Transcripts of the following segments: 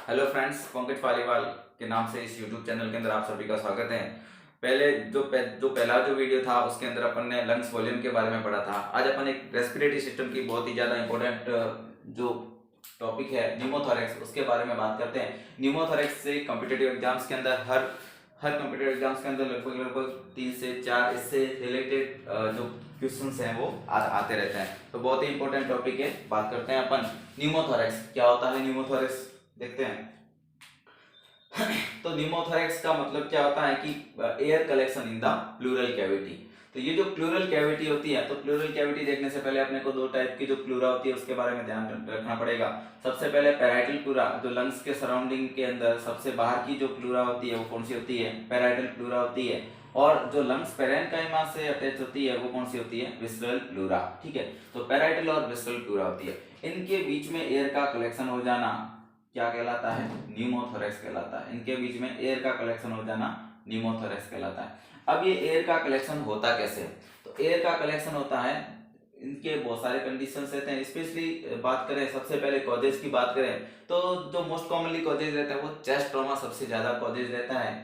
Hello friends, Pankaj Paliwal के नाम से इस यूट्यूब चैनल के अंदर आप सभी का स्वागत है। पहले जो पहला वीडियो था उसके अंदर अपन ने लंग्स वॉल्यूम के बारे में पढ़ा था। आज अपन एक रेस्पिरेटरी सिस्टम की बहुत ही ज़्यादा इंपॉर्टेंट जो टॉपिक है न्यूमोथोरैक्स, उसके बारे में बात करते हैं। न्यूमोथोरैक्स से कॉम्पिटिटिव एग्जाम्स के अंदर हर कॉम्पिटिटिव एग्जाम्स के अंदर लगभग 3 से 4 इससे रिलेटेड जो क्वेश्चंस हैं वो आते रहते हैं। तो बहुत ही इंपॉर्टेंट टॉपिक है, बात करते हैं अपन न्यूमोथोरैक्स। क्या होता है न्यूमोथोरैक्स, देखते हैं। तो न्यूमोथोरैक्स का मतलब क्या होता है कि air collection in the pleural cavity. तो ये जो प्लूरल कैविटी होती है, तो प्लूरल कैविटी देखने से पहले अपने को दो टाइप की जो प्लूरा होती है उसके बारे में ध्यान रखना पड़ेगा। सबसे पहले पैराइटल प्लूरा, जो लंग्स के सराउंडिंग के अंदर सबसे बाहर की जो प्लूरा होती है वो कौन सी होती है? पैराइटल प्लूरा होती है। और जो लंग्स पेरेन्काइमा से अटैच होती है वो कौन सी होती है? Visceral pleura. ठीक है, तो पैराइटल और विसरल प्लूरा होती है। इनके बीच में एयर का कलेक्शन हो जाना क्या कहलाता है? न्यूमोथोरैक्स कहलाता है। इनके बीच में एयर का कलेक्शन हो जाना न्यूमोथोरैक्स कहलाता है। अब ये एयर का कलेक्शन होता कैसे? तो एयर का कलेक्शन होता है, इनके बहुत सारे कंडीशंस रहते हैं। स्पेशली बात करें, सबसे पहले कॉजेज की बात करें तो जो मोस्ट कॉमनली कॉजेज रहता है वो चेस्ट ट्रॉमा सबसे ज्यादा कॉजेज रहता है।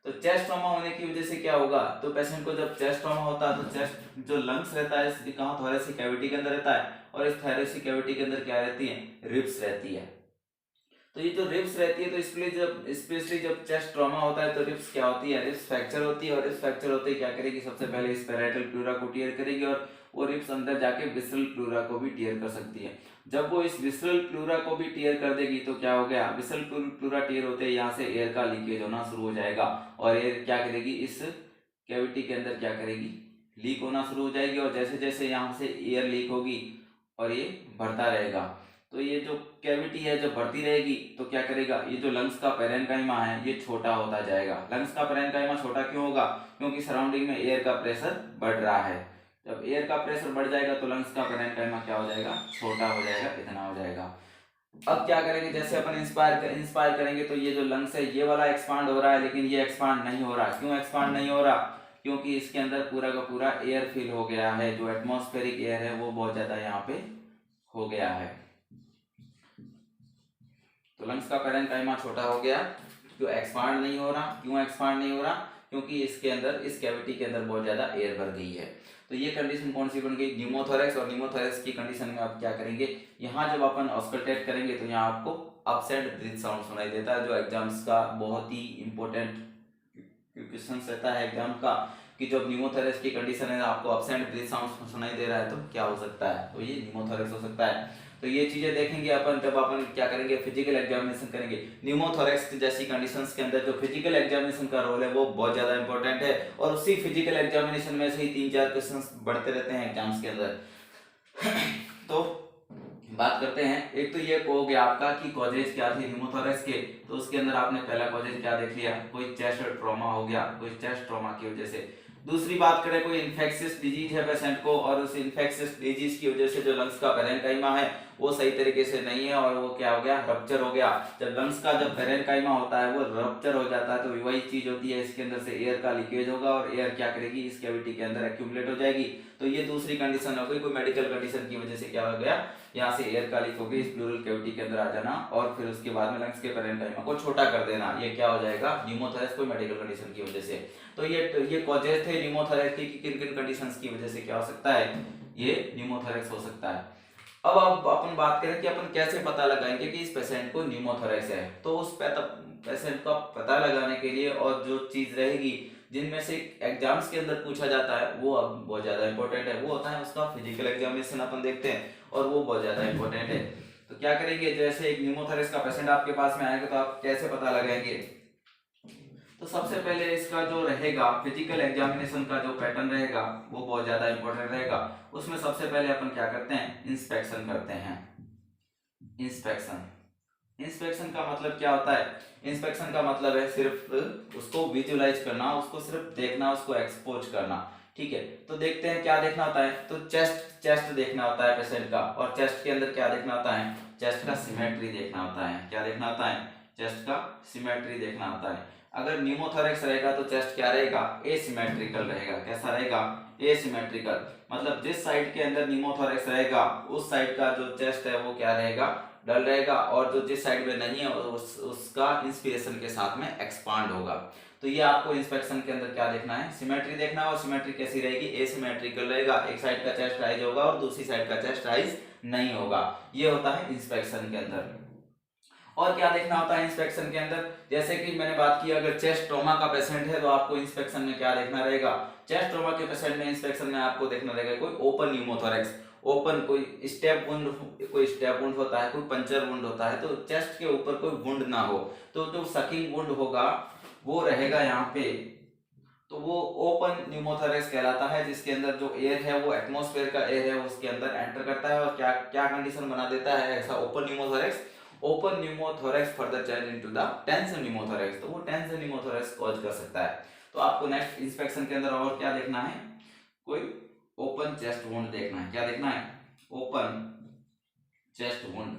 तो चेस्ट ट्रॉमा होने की वजह से क्या होगा? तो पेशेंट को जब चेस्ट ट्रॉमा होता है तो चेस्ट जो लंग्स रहता है कहाँ? थोरेसिक कैविटी के अंदर रहता है। और इस थोरेसिक कैविटी के अंदर क्या रहती है? रिब्स रहती है। तो ये जो रिब्स रहती है, तो इसलिए जब स्पेशली जब चेस्ट ट्रॉमा होता है तो रिब्स क्या होती है? रिब्स फ्रैक्चर होती है। और रिब्स फ्रैक्चर होते ही क्या करेगी? सबसे पहले इस पैराइटल प्लूरा को टियर करेगी और वो रिब्स अंदर जाके विसरल प्लूरा को भी टियर कर सकती है। जब वो इस विसरल प्लूरा को भी टियर कर देगी तो क्या हो गया? विसरल प्लूरा टियर होते ही यहाँ से एयर का लीकेज होना शुरू हो जाएगा और एयर क्या करेगी? इस कैविटी के अंदर क्या करेगी? लीक होना शुरू हो जाएगी। और जैसे जैसे यहाँ से एयर लीक होगी और ये बढ़ता रहेगा, तो ये जो कैविटी है जब बढ़ती रहेगी तो क्या करेगा? ये जो लंग्स का पेरेन्काइमा है ये छोटा होता जाएगा। लंग्स का पेरेन्काइमा छोटा क्यों होगा? क्योंकि सराउंडिंग में एयर का प्रेशर बढ़ रहा है। जब एयर का प्रेशर बढ़ जाएगा तो लंग्स का पेरेन्काइमा क्या हो जाएगा? छोटा हो जाएगा, इतना हो जाएगा। अब क्या करेंगे? जैसे अपन इंस्पायर करेंगे तो ये जो लंग्स है ये वाला एक्सपांड हो रहा है, लेकिन ये एक्सपांड नहीं हो रहा। क्यों एक्सपांड नहीं हो रहा? क्योंकि इसके अंदर पूरा का पूरा एयर फिल हो गया है। जो एटमॉस्फेरिक एयर है वो बहुत ज्यादा यहाँ पे हो गया है। तो लंग्स का पेरेन्काइमा छोटा हो गया, जो एक्सपांड नहीं हो रहा। क्यों एक्सपांड नहीं हो रहा? क्योंकि इसके अंदर, इस कैविटी के अंदर बहुत ज्यादा एयर भर गई है। तो ये कंडीशन कौन सी बन गई? न्यूमोथोरैक्स। और न्यूमोथोरैक्स की कंडीशन में आप क्या करेंगे? यहाँ जब अपन ऑस्कल्टेट करेंगे तो यहाँ आपको अपसेंट ब्रीथ साउंड सुनाई देता है, जो एग्जाम्स का बहुत ही इंपॉर्टेंट क्वेश्चन रहता है एग्जाम का, कि जब न्यूमोथोरैक्स की कंडीशन है आपको अपसेंट ब्रीथ साउंड सुनाई दे रहा है तो क्या हो सकता है? तो ये न्यूमोथोरैक्स हो सकता है। तो ये चीजें देखेंगे अपन जब अपन क्या करेंगे? फिजिकल एग्जामिनेशन करेंगे। न्यूमोथोरैक्स जैसी कंडीशंस के अंदर जो फिजिकल एग्जामिनेशन का रोल है वो बहुत ज्यादा इंपॉर्टेंट है। और उसी फिजिकल एग्जामिनेशन में से ही 3-4 क्वेश्चंस बढ़ते रहते हैं एग्जाम्स के अंदर। तो बात करते हैं, एक तो ये हो गया आपका कि कॉजेज क्या थे न्यूमोथोरैक्स के। तो उसके अंदर आपने पहला कॉजेज क्या देख लिया? कोई चेस्ट ट्रॉमा हो गया, कोई चेस्ट ट्रॉमा की वजह से। दूसरी बात करें, कोई इन्फेक्शियस डिजीज है पेशेंट को और उस इन्फेक्शियस डिजीज की वजह से जो लंग्स का पेरेन्काइमा है वो सही तरीके से नहीं है और वो क्या हो गया? रप्चर हो गया। जब लंग्स का जब पेरेन्काइमा होता है वो रप्चर हो जाता है तो वही चीज होती है, इसके अंदर से एयर का लीकेज होगा और एयर क्या करेगी? इस कैविटी के अंदर एक्यूमुलेट हो जाएगी। तो ये दूसरी कंडीशन हो गई। कोई मेडिकल कंडीशन की वजह से क्या हो गया? यहाँ से एयर का लीक हो गई, इस प्लूरल कैविटी के अंदर आ जाना और फिर उसके बाद में लंग्स के पेरेन्काइमा को छोटा कर देना, ये क्या हो जाएगा? न्यूमोथोरैक्स। कोई मेडिकल कंडीशन की वजह से। तो ये कॉजेज थे न्यूमोथोरैक्स की, किन किन कंडीशंस की वजह से क्या हो सकता है? ये न्यूमोथोरैक्स हो सकता है। अब अपन बात करें कि अपन कैसे पता लगाएंगे कि इस पेशेंट को न्यूमोथोरैक्स है। तो उस पेशेंट का पता लगाने के लिए और जो चीज रहेगी जिनमें से एग्जाम्स के अंदर पूछा जाता है वो अब बहुत ज्यादा इंपॉर्टेंट है, वो होता है उसका फिजिकल एग्जामिनेशन। अपन देखते हैं और वो बहुत ज्यादा इंपॉर्टेंट है। तो क्या करेंगे? जैसे एक न्यूमोथोरैक्स का पेशेंट आपके पास में आएगा तो आप कैसे पता लगाएंगे? तो सबसे पहले इसका जो रहेगा फिजिकल एग्जामिनेशन का जो पैटर्न रहेगा वो बहुत ज्यादा इंपॉर्टेंट रहेगा। उसमें सबसे पहले अपन क्या करते हैं? इंस्पेक्शन करते हैं। इंस्पेक्शन का मतलब क्या होता है? इंस्पेक्शन का मतलब है सिर्फ उसको विजुअलाइज करना, उसको सिर्फ देखना, उसको एक्सपोज करना। ठीक है, तो देखते हैं क्या देखना होता है। तो चेस्ट देखना होता है पेशेंट का। और चेस्ट के अंदर क्या देखना होता है? चेस्ट का सिमेट्री देखना होता है। क्या देखना होता है? चेस्ट का सिमेट्री देखना होता है। अगर न्यूमोथोरैक्स रहेगा तो चेस्ट क्या रहेगा? एसिमेट्रिकल रहेगा। कैसा रहेगा? एसिमेट्रिकल, मतलब जिस साइड के अंदर न्यूमोथोरैक्स रहेगा उस साइड का जो चेस्ट है वो क्या रहेगा, डल रहेगा, और जो जिस साइड में नहीं है उसका इंस्पिरेशन के साथ में एक्सपांड होगा। तो ये आपको इंस्पेक्शन के अंदर क्या देखना है, सिमेट्री देखना है। और सिमेट्री कैसी रहेगी, एसिमेट्रिकल रहेगा, एक साइड का चेस्ट राइज होगा और दूसरी साइड का चेस्ट राइज नहीं होगा। ये होता है इंस्पेक्शन के अंदर। और क्या देखना होता है इंस्पेक्शन के अंदर, जैसे कि मैंने बात की अगर चेस्ट ट्रॉमा का पेशेंट है तो आपको इंस्पेक्शन में क्या देखना रहेगा, चेस्ट ट्रॉमा के पेशेंट में इंस्पेक्शन में आपको देखना रहेगा कोई ओपन न्यूमोथोरैक्स, ओपन कोई स्टेप वुंड, कोई स्टेप वुंड होता है, कोई पंचर वुंड होता है, तो चेस्ट के ऊपर कोई वुंड ना हो, तो जो सकिंग वुंड होगा वो रहेगा यहाँ पे, तो वो ओपन न्यूमोथोरैक्स कहलाता है, जिसके अंदर जो एयर है वो एटमॉस्फेयर का एयर है उसके अंदर एंटर करता है और क्या क्या कंडीशन बना देता है ऐसा open pneumothorax. Open pneumothorax further change into the tense pneumothorax, तो वो टेंस न्यूमोथोरैक्स कॉज कर सकता है। तो आपको नेक्स्ट इंस्पेक्शन के अंदर और क्या देखना है, कोई ओपन चेस्ट वुंड देखना है। क्या देखना है, ओपन चेस्ट वुंड,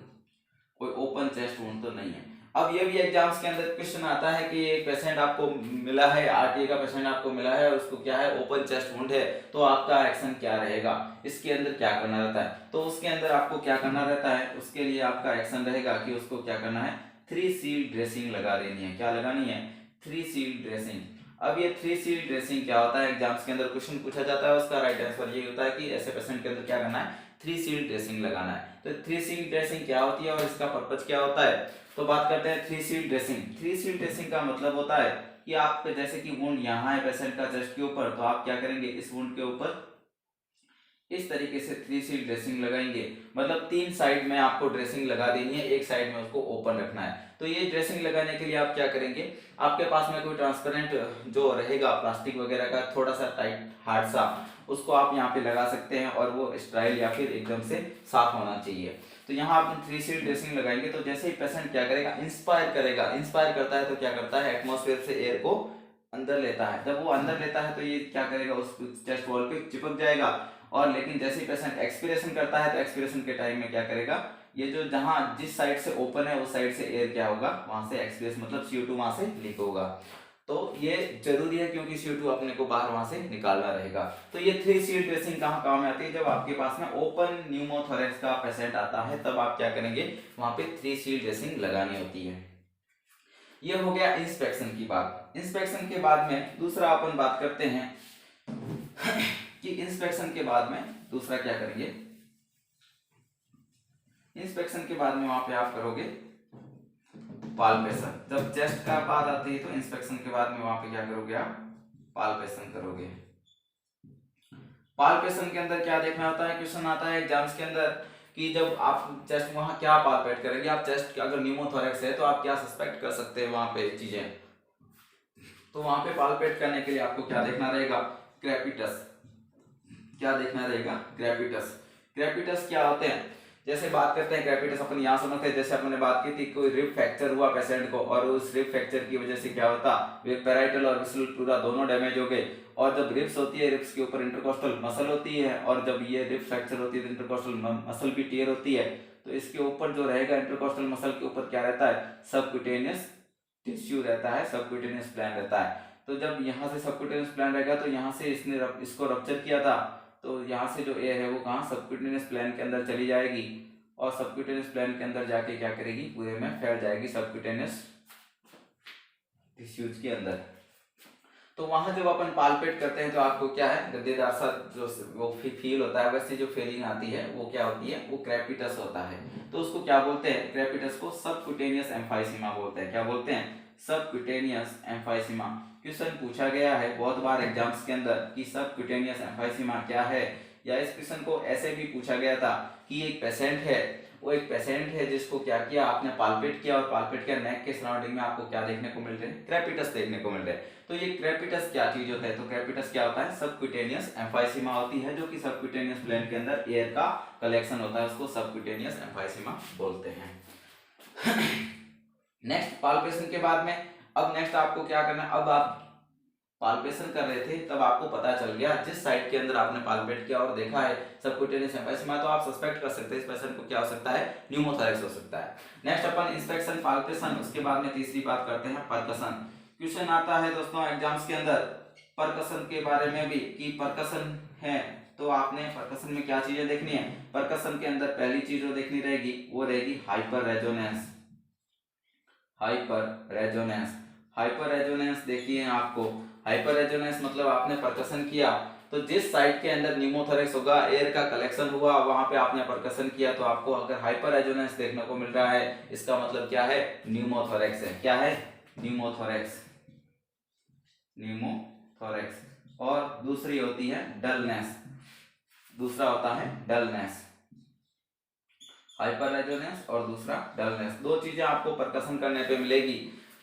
कोई ओपन चेस्ट वुंड तो नहीं है। अब ये भी एग्जाम्स के अंदर क्वेश्चन आता है कि एक पेशेंट आपको मिला है, आरटीए का पेशेंट आपको मिला है, उसको क्या है ओपन चेस्ट वुंड है, तो आपका एक्शन क्या रहेगा, इसके अंदर क्या करना रहता है। तो उसके अंदर आपको क्या करना रहता है, उसके लिए आपका एक्शन रहेगा कि उसको क्या करना है, 3 सील ड्रेसिंग लगा देनी है। क्या लगानी है, 3 सील ड्रेसिंग। अब ये 3 सील ड्रेसिंग क्या होता है, एग्जाम्स के अंदर क्वेश्चन पूछा जाता है, उसका राइट आंसर ये होता है कि ऐसे पेशेंट के अंदर क्या करना है, 3 सील ड्रेसिंग लगाना है। तो 3 सील ड्रेसिंग क्या होती है और इसका पर्पज क्या होता है, तो बात करते हैं 3 सील ड्रेसिंग। 3 सील ड्रेसिंग का मतलब होता है कि आप जैसे कि वुंड यहाँ है पेशेंट का चेस्ट के ऊपर, तो आप क्या करेंगे, इस वुंड के ऊपर इस तरीके से 3 सील ड्रेसिंग लगाएंगे, मतलब 3 साइड में आपको ड्रेसिंग लगा देनी है, एक साइड में उसको ओपन रखना है। तो ये ड्रेसिंग लगाने के लिए आप क्या करेंगे, आपके पास में कोई ट्रांसपेरेंट जो रहेगा प्लास्टिक वगैरह का थोड़ा सा टाइट हार्ड सा, उसको आप यहाँ पे लगा सकते हैं और वो स्टाइल या फिर एकदम से साफ होना चाहिए। तो यहाँ आप 3 सील ड्रेसिंग लगाएंगे तो जैसे ही पेशेंट क्या करेगा, इंस्पायर करेगा, इंस्पायर करता है तो क्या करता है, एटमॉस्फेयर से एयर को अंदर लेता है। जब वो अंदर लेता है तो ये क्या करेगा, उस चेस्ट वॉल पे चिपक जाएगा। और लेकिन जैसे ही पेशेंट एक्सपीरेशन करता है तो एक्सपीरेशन के टाइम में क्या करेगा, ये जो जहां जिस साइड से ओपन है उस साइड से एयर क्या होगा, वहां से एक्सपीरेशन मतलब CO2 वहां से लीक होगा। तो ये जरूरी है क्योंकि CO2 अपने को बाहर वहां से निकालना रहेगा। तो ये 3 सील ड्रेसिंग कहाँ काम में आती है, जब आपके पास में ओपन न्यूमोथोरैक्स का पेशेंट आता है तब आप क्या करेंगे, वहां पे 3 सील ड्रेसिंग लगानी होती है। ये हो गया इंस्पेक्शन की बात। इंस्पेक्शन के बाद में दूसरा अपन बात करते हैं कि इंस्पेक्शन के बाद में दूसरा क्या करेंगे, इंस्पेक्शन के बाद में वहां पे आप करोगे पाल्पेशन। जब चेस्ट का बात आती है तो इंस्पेक्शन के बाद में वहां पे क्या करोगे, आप पाल्पेशन करोगे। पाल्पेशन के अंदर क्या देखना होता है, क्वेश्चन आता है एग्जाम्स के अंदर कि जब आप चेस्ट वहां क्या पाल्पेट करेंगे, आप चेस्ट अगर न्यूमोथोरैक्स है तो आप क्या सस्पेक्ट कर सकते हैं वहां पे चीजें। तो वहां पे पाल्पेट करने के लिए आपको क्या देखना रहेगा, क्रेपिटस। क्या देखना रहेगा, क्रेपिटस। क्रेपिटस क्या होते हैं, जैसे बात करते हैं क्रेपिटस अपन यहाँ समझते हैं, जैसे अपन ने बात की थी कोई रिब फ्रैक्चर हुआ पेशेंट को और उस रिब फ्रैक्चर की वजह से क्या होता, पैराइटल और विसरल प्लूरा दोनों डैमेज हो गए। और जब रिब्स होती है, रिब्स के ऊपर इंटरकोस्टल मसल होती है, और जब ये रिब फ्रैक्चर होती है तो इंटरकोस्टल मसल भी टियर होती है। तो इसके ऊपर जो रहेगा इंटरकोस्टल मसल के ऊपर क्या रहता है, सबक्यूटेनियस टिश्यू रहता है, सबक्यूटेनियस प्लान रहता है। तो जब यहाँ से सबक्यूटेनियस प्लान रहेगा तो यहाँ से इसको रप्चर किया था, तो यहाँ से जो एयर है वो कहाँ, सबक्यूटेनियस प्लान के अंदर चली जाएगी और सबक्यूटेनियस प्लान के अंदर जाके क्या करेगी, पूरे में फैल जाएगी सबक्यूटेनियस टिश्यूज के अंदर। तो वहां जब अपन पाल्पेट करते हैं तो आपको क्या है, गद्देदार सा जो वो फील होता है, वैसे जो फीलिंग आती है वो क्या होती है, वो क्रेपिटस होता है। तो उसको क्या बोलते हैं, क्रेपिटस को सबक्यूटेनियस एम्फाइसीमा बोलते हैं। क्या बोलते हैं, सबक्यूटेनियस एम्फाइसीमा। क्वेश्चन पूछा गया है बहुत बार एग्जाम्स के अंदर कि सबक्यूटेनियस एम्फाइसीमा क्या है, या इस क्वेश्चन को ऐसे भी पूछा गया था कि एक पेशेंट है, वो एक पेशेंट है जिसको क्या किया आपने, पाल्पेट किया, और पाल्पेट किया नेक के सराउंडिंग में आपको क्या देखने को मिल रहे हैं, क्रेपिटस देखने को मिल रहे हैं। तो ये क्रेपिटस क्या चीज होता है, तो क्रेपिटस क्या होता है, सबक्यूटेनियस एम्फाइसीमा होती है, जो कि सबक्यूटेनियस प्लेन के अंदर एयर का कलेक्शन होता है, उसको सबक्यूटेनियस एम्फाइसीमा बोलते हैं। नेक्स्ट पाल्पेशन के बाद में अब नेक्स्ट आपको क्या करना है, अब आप पाल्पेशन कर रहे थे तब आपको पता चल गया जिस साइड के अंदर आपने पाल्पेट किया और देखा है सबक्यूटेनियस एम्फाइसीमा, तो आप सस्पेक्ट कर सकते हैं इस पेशेंट को क्या हो सकता है, न्यूमोथोरैक्स हो सकता है। नेक्स्ट अपन इंस्पेक्शन पाल्पेशन, उसके बाद में तीसरी बात करते हैं परकशन। क्वेश्चन आता है दोस्तों एग्जाम्स के अंदर परकशन के बारे में भी कि परकशन है तो आपने परकशन में क्या चीजें देखनी है। परकशन के अंदर पहली चीज जो देखनी रहेगी वो रहेगी hyper resonance. Hyper resonance, hyper resonance देखिए आपको, हाइपर रेजोनेंस मतलब आपने परकशन किया तो जिस साइड के अंदर न्यूमोथोरैक्स होगा, एयर का कलेक्शन हुआ, वहां पे आपने परकशन किया तो आपको अगर हाइपर रेजोनेंस देखने को मिल रहा है, इसका मतलब क्या है, न्यूमोथोरैक्स है। क्या है, न्यूमोथोरैक्स, न्यूमोथोरैक्स। और दूसरी होती है डलनेस, दूसरा होता है डलनेस, हाइपर रेजोनेंस और दूसरा डलनेस। दो चीजें आपको परकशन करने पे मिलेगी।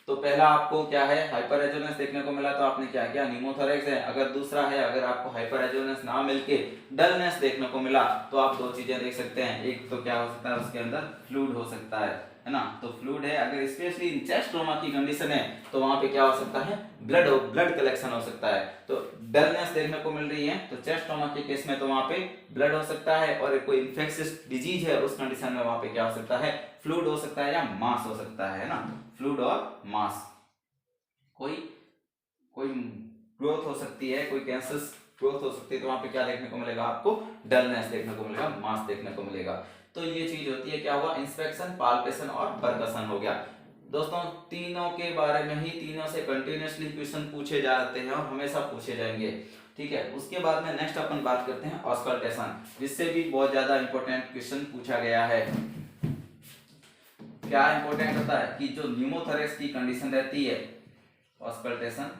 तो पहला आपको क्या है, हाइपर रेजोनेंस देखने को मिला तो आपने क्या किया, न्यूमोथोरैक्स है। अगर दूसरा है, अगर आपको हाइपर रेजोनेंस ना मिलके डलनेस देखने को मिला तो आप दो चीजें देख सकते हैं। एक तो क्या हो सकता है, उसके अंदर फ्लूइड हो सकता है ना। तो फ्लूइड है, अगर स्पेशली चेस्ट ट्रॉमा की कंडीशन है तो वहां पे क्या हो सकता है, ब्लड कलेक्शन हो सकता है। तो डलनेस देखने को मिल रही है तो चेस्ट ट्रॉमा के केस में तो वहां पे ब्लड हो सकता है, और कोई इंफेक्शियस डिजीज है उस कंडीशन में वहां पे क्या हो सकता है, फ्लूइड हो सकता है या मास हो सकता है ना, फ्लूइड और मास। कोई कोई ग्रोथ हो सकती है, कोई कैंसर ग्रोथ हो सकती है तो वहां पे क्या देखने को मिलेगा, आपको डलनेस देखने को मिलेगा, मास देखने को मिलेगा। तो ये चीज होती है, क्या हुआ, इंस्पेक्शन, पाल्पेशन और परकशन हो गया। दोस्तों तीनों के बारे में ही, तीनों से कंटिन्यूअसली क्वेश्चन पूछे जाते हैं और हमेशा पूछे जाएंगे, ठीक है। उसके बाद में नेक्स्ट अपन बात करते हैं ऑस्कल्टेशन, जिससे भी बहुत ज्यादा इंपॉर्टेंट क्वेश्चन पूछा गया है। क्या इंपॉर्टेंट होता है कि जो न्यूमोथोरैक्स की कंडीशन रहती है, ऑस्कल्टेशन,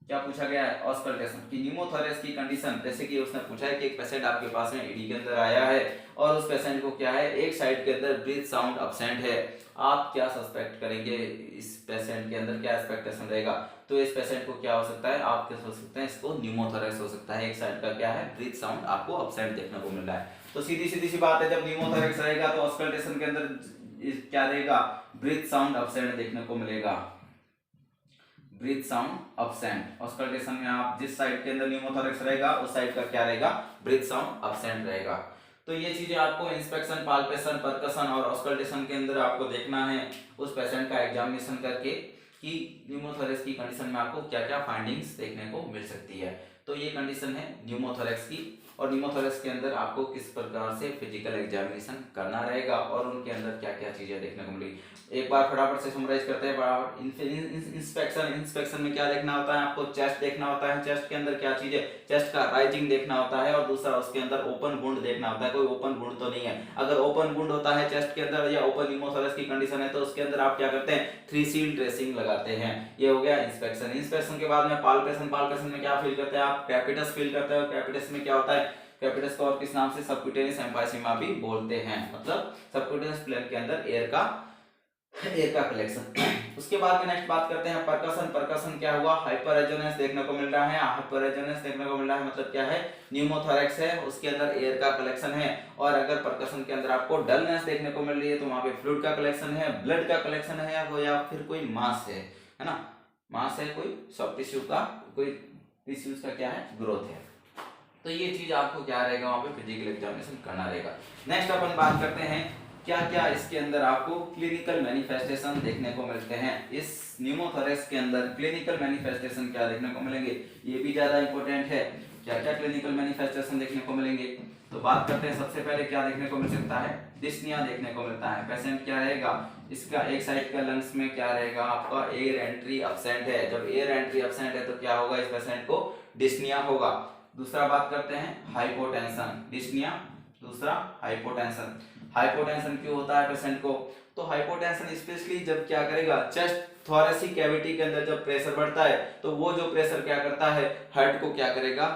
क्या पूछा गया है, ऑस्कल्टेशन की न्यूमोथोरैक्स की कंडीशन। जैसे कि उसने पूछा है कि एक पेशेंट आपके पास में ईडी के अंदर आया है और उस पेशेंट को क्या है, एक साइड के अंदर ब्रीथ साउंड अब्सेंट है। आप क्या सस्पेक्ट करेंगे, इस पेशेंट के अंदर क्या एक्सपेक्टेशन रहेगा। तो इस पेशेंट को क्या हो सकता है, आप क्या सोच सकते हैं, इसको न्यूमोथोरैक्स हो सकता है। एक साइड का क्या है, ब्रीथ साउंड आपको अब्सेंट देखने को मिल रहा है। तो सीधी सीधी सी बात है, जब न्यूमोथोरैक्स रहेगा तो ऑस्कल्टेशन के अंदर क्या रहेगा, ब्रीथ साउंड अब्सेंट देखने को मिलेगा, ब्रीथ साउंड अब्सेंट। ऑस्कल्टेशन में आप जिस साइड के अंदर न्यूमोथोरैक्स रहेगा उस साइड का क्या रहेगा, ब्रीथ साउंड अब्सेंट रहेगा। तो ये चीजें आपको इंस्पेक्शन, पाल्पेशन, परकशन और ऑस्कल्टेशन के अंदर आपको देखना है उस पेशेंट का एग्जामिनेशन करके कि न्यूमोथोरैक्स की कंडीशन में आपको क्या क्या फाइंडिंग्स देखने को मिल सकती है। तो ये कंडीशन है न्यूमोथोरैक्स की। और न्यूमोथोरैक्स के अंदर आपको किस प्रकार से फिजिकल एग्जामिनेशन करना रहेगा और उनके अंदर क्या क्या चीजें देखने को मिलेगी, एक बार फटाफट से समराइज करते हैं। बराबर इंस्पेक्शन में क्या देखना होता है, आपको चेस्ट देखना होता है। चेस्ट के अंदर क्या चीज है, चेस्ट का राइजिंग देखना होता है, और दूसरा उसके अंदर ओपन वुंड देखना होता है। कोई ओपन वुंड तो नहीं है, अगर ओपन वुंड होता है चेस्ट के अंदर या ओपन न्यूमोथोरैक्स की कंडीशन है तो उसके अंदर आप क्या करते हैं, 3 सील ड्रेसिंग लगाते हैं। ये हो गया इंस्पेक्शन। इंस्पेक्शन के बाद में पाल्पेशन, पाल्पेशन में क्या फील करते हैं आप, कैपिटस फील करते हैं। कैपिटस में क्या होता है, कैपिटस को और किस नाम से, सबक्यूटेनियस एम्फाइसीमा भी बोलते हैं, मतलब सबक्यूटेनियस प्लेन के अंदर एयर का कलेक्शन। उसके बाद में नेक्स्ट बात करते हैं परकशन। परकशन क्या हुआ, हाइपर रेजोनेंस देखने को मिल रहा है। हाइपर रेजोनेंस देखने को मिल रहा है मतलब क्या है, न्यूमोथोरैक्स है, उसके अंदर एयर का कलेक्शन है। और अगर परकशन के अंदर आपको डलनेस देखने को मिल रही है तो वहां पे फ्लूइड का कलेक्शन है, ब्लड का कलेक्शन है, वो या फिर कोई मास है ना, मास है, कोई सॉफ्ट टिश्यू का, कोई टिश्यूज का क्या है, ग्रोथ है। तो ये चीज आपको क्या रहेगा, वहां पे फिजिकल एग्जामिनेशन करना रहेगा। नेक्स्ट अपन बात करते हैं क्या क्या इसके अंदर आपको क्लिनिकल मैनिफेस्टेशन देखने को मिलते हैं। इस न्यूमोथोरैक्स के अंदर क्लिनिकल मैनिफेस्टेशन क्या देखने को मिलेंगे, ये भी ज्यादा इंपॉर्टेंट है। क्या क्या क्लिनिकल मैनिफेस्टेशन देखने को मिलेंगे, तो बात करते हैं सबसे पहले क्या देखने को मिल सकता है, डिस्निया देखने को मिलता है। पेशेंट क्या रहेगा, इसका एक साइड का लंग्स में क्या रहेगा, आपका एयर एंट्री अब्सेंट है। जब एयर एंट्री अब्सेंट है तो क्या होगा, इस पेशेंट को डिस्निया होगा। दूसरा बात करते हैं हाइपोटेंशन, डिस्निया, दूसरा हाइपोटेंशन। हाइपोटेंशन क्यों होता है पेशेंट को, तो हाइपोटेंशन स्पेशली जब क्या करेगा, चेस्ट थोरेसिक कैविटी के अंदर जब प्रेशर बढ़ता है तो वो जो प्रेशर क्या करता है, हार्ट को क्या करेगा,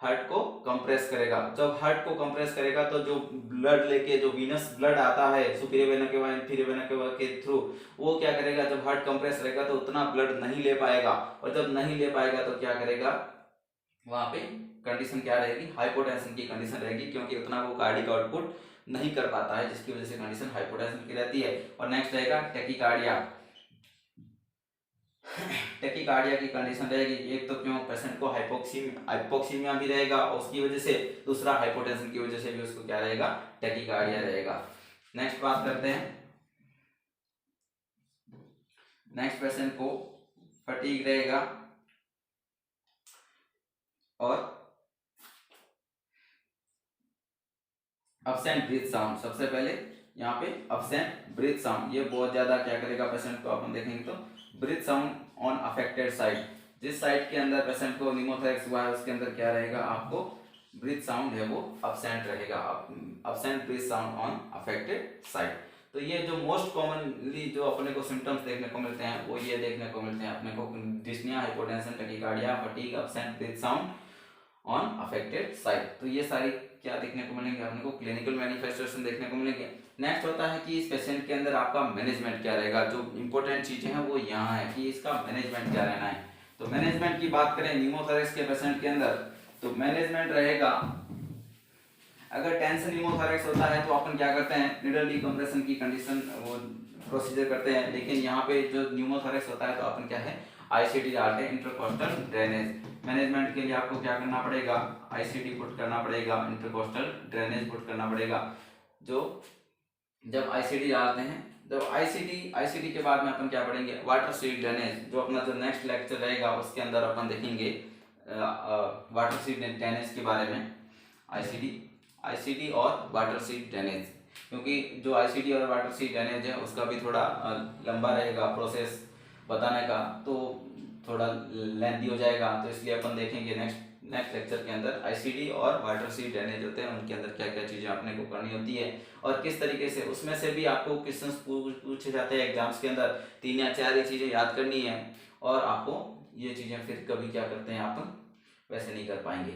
हार्ट को कंप्रेस करेगा। जब हार्ट को कंप्रेस करेगा तो जो ब्लड लेके, जो वीनस ब्लड आता है सुपीरियर वेना के इंफीरियर वेना के थ्रू, वो क्या करेगा, जब हार्ट कंप्रेस रहेगा तो उतना ब्लड नहीं ले पाएगा, और जब नहीं ले पाएगा तो क्या करेगा, वहां पे कंडीशन क्या रहेगी, हाइपोटेंशन की कंडीशन रहेगी, क्योंकि उतना वो कार्डिक आउटपुट नहीं कर पाता है, जिसकी वजह से कंडीशन हाइपोटेंशन की रहती है। और नेक्स्ट रहेगा टेकिकार्डिया। टेकिकार्डिया की कंडीशन रहेगी, एक तो क्यों, पेशेंट को हाइपोक्सीमिया भी रहेगा उसकी वजह से, दूसरा हाइपोटेंशन की वजह से भी उसको क्या रहेगा, टेकिकार्डिया रहेगा। नेक्स्ट बात करते हैं, नेक्स्ट पेशेंट को फटीग रहेगा और अब्सेंट ब्रीथ साउंड, सबसे पहले यहाँ पे अब्सेंट ब्रीथ साउंड, ये बहुत ज़्यादा क्या करेगा पेशेंट को, अपन देखेंगे तो breathe sound on affected side, जिस साइड के अंदर पेशेंट को निमोथोरैक्स हुआ है उसके अंदर क्या रहेगा, आपको ब्रीथ साउंड है वो अब्सेंट रहेगा, absent breath sound on affected side. तो ये जो मोस्ट कॉमनली जो अपने को सिम्टम्स देखने को मिलते हैं वो ये देखने को मिलते हैं अपने को, dyspnoea, hypotension, tachycardia, fatigue, absent breath sound on affected side. तो ये सारी क्या देखने को मिलेंगे, अपने को क्लिनिकल मैनिफेस्टेशन देखने को मिलेंगे। नेक्स्ट होता है कि इस पेशेंट के अंदर आपका मैनेजमेंट क्या रहेगा, जो इंपॉर्टेंट चीजें हैं वो यहाँ है कि इसका मैनेजमेंट क्या रहना है। तो मैनेजमेंट की बात करें निमोथोरैक्स के पेशेंट के अंदर, तो मैनेजमेंट रहेगा, अगर टेंस निमोथोरैक्स होता है तो अपन क्या करते हैं, निडल डिकम्प्रेशन की कंडीशन वो प्रोसीजर करते हैं, लेकिन यहाँ पे जो न्यूमोथोरैक्स होता है तो अपन क्या है, आईसीडी डालते हैं, इंटरकोस्टल ड्रेनेज। मैनेजमेंट के लिए आपको क्या करना पड़ेगा, आईसीडी पुट करना पड़ेगा, इंटरकोस्टल ड्रेनेज पुट करना पड़ेगा। जो जब आईसीडी डालते हैं, जब आईसीडी के बाद में अपन क्या पढ़ेंगे, वाटर सीड ड्रेनेज, जो अपना जो नेक्स्ट लेक्चर रहेगा उसके अंदर अपन देखेंगे वाटर सीड ड्रेनेज के बारे में, आईसीडी और वाटर सीड ड्रेनेज, क्योंकि जो आईसीडी और वाटर सीड ड्रेनेज है उसका भी थोड़ा लंबा रहेगा प्रोसेस बताने का, तो थोड़ा लेंथी हो जाएगा, तो इसलिए अपन देखेंगे नेक्स्ट लेक्चर के अंदर आईसीडी और वाटर सीड ड्रेनेज होते हैं, उनके अंदर क्या क्या चीज़ें आपने को करनी होती है और किस तरीके से, उसमें से भी आपको क्वेश्चंस पूछे जाते हैं एग्जाम्स के अंदर, 3 या 4 ये चीज़ें याद करनी है और आपको ये चीज़ें फिर कभी क्या करते हैं आप वैसे नहीं कर पाएंगे।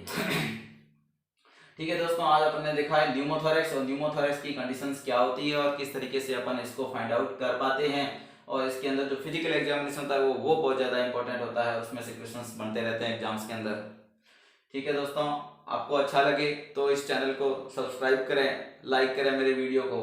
ठीक है दोस्तों, आज अपन ने देखा है न्यूमोथोरैक्स और न्यूमोथोरैक्स की कंडीशंस क्या होती है और किस तरीके से अपन इसको फाइंड आउट कर पाते हैं, और इसके अंदर जो फिजिकल एग्जामिनेशन होता है वो बहुत ज़्यादा इंपॉर्टेंट होता है, उसमें से क्वेश्चंस बनते रहते हैं एग्जाम्स के अंदर। ठीक है दोस्तों, आपको अच्छा लगे तो इस चैनल को सब्सक्राइब करें, लाइक करें मेरे वीडियो को।